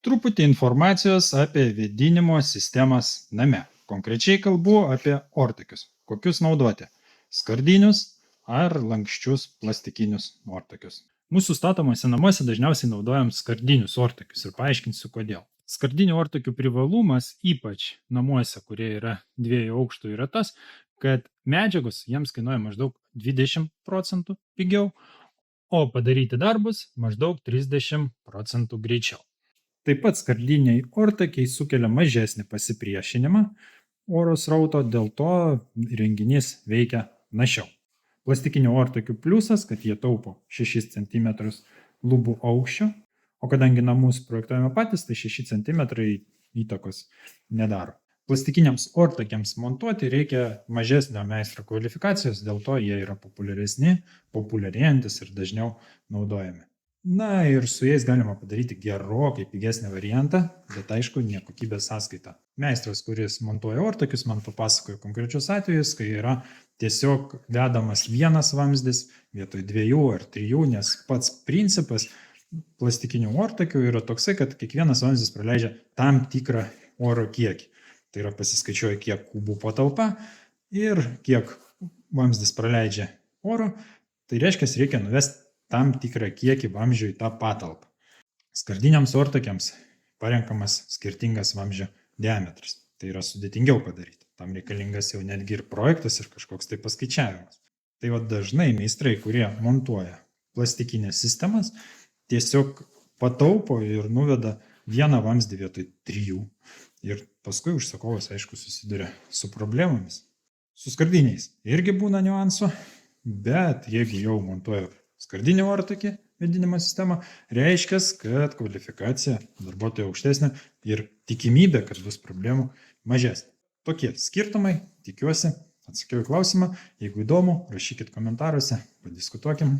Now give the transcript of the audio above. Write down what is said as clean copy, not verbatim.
Truputį informacijos apie vėdinimo sistemas name. Konkrečiai kalbu apie ortakius. Kokius naudoti? Skardinius ar lanksčius plastikinius ortakius. Mūsų statomuose namuose dažniausiai naudojam skardinius ortakius ir paaiškinsiu kodėl. Skardinių ortakių privalumas, ypač namuose, kurie yra 2 aukštų, yra tas, kad medžiagos jiems kainuoja maždaug 20% pigiau, o padaryti darbus maždaug 30% greičiau. Taip pat skardiniai ortakiai sukelia mažesnį pasipriešinimą oro srauto, dėl to įrenginys veikia našiau. Plastikinių ortakių pliusas, kad jie taupo 6 cm lubų aukščio, o kadangi namus projektuojame patys, tai 6 cm įtakos nedaro. Plastikiniams ortakiams montuoti reikia mažesnio meistro kvalifikacijos, dėl to jie yra populiaresni, populiarėjantis ir dažniau naudojami. Na ir su jais galima padaryti gerokai pigesnį variantą, bet aišku, ne kokybės sąskaita. Meistras, kuris montuoja ortakius, man papasakojo konkrečius atvejus, kai yra tiesiog dedamas vienas vamzdis vietoj 2 ar 3, nes pats principas plastikinių ortakių yra toksai, kad kiekvienas vamzdis praleidžia tam tikrą oro kiekį. Tai yra pasiskaičiuoja, kiek kubų patalpa ir kiek vamzdis praleidžia oro, tai reiškia, reikia nuvesti tam tikrą kiekį vamzdžių į tą patalpą. Skardiniams ortakiams parenkamas skirtingas vamzdžio diametras. Tai yra sudėtingiau padaryti. Tam reikalingas jau netgi ir projektas ir kažkoks tai paskaičiavimas. Tai dažnai meistrai, kurie montuoja plastikinės sistemas, tiesiog pataupo ir nuveda vieną vamzdį vietoj 3. Ir paskui užsakovas, aišku, susiduria su problemomis. Su skardiniais irgi būna niuansų, bet jeigu jau montuoja skardinį ortakį vėdinimo sistemą, reiškia, kad kvalifikacija darbuotojo aukštesnė ir tikimybė, kad bus problemų, mažesnė. Tokie skirtumai, tikiuosi, atsakiau į klausimą. Jeigu įdomu, rašykit komentaruose, padiskutuokim.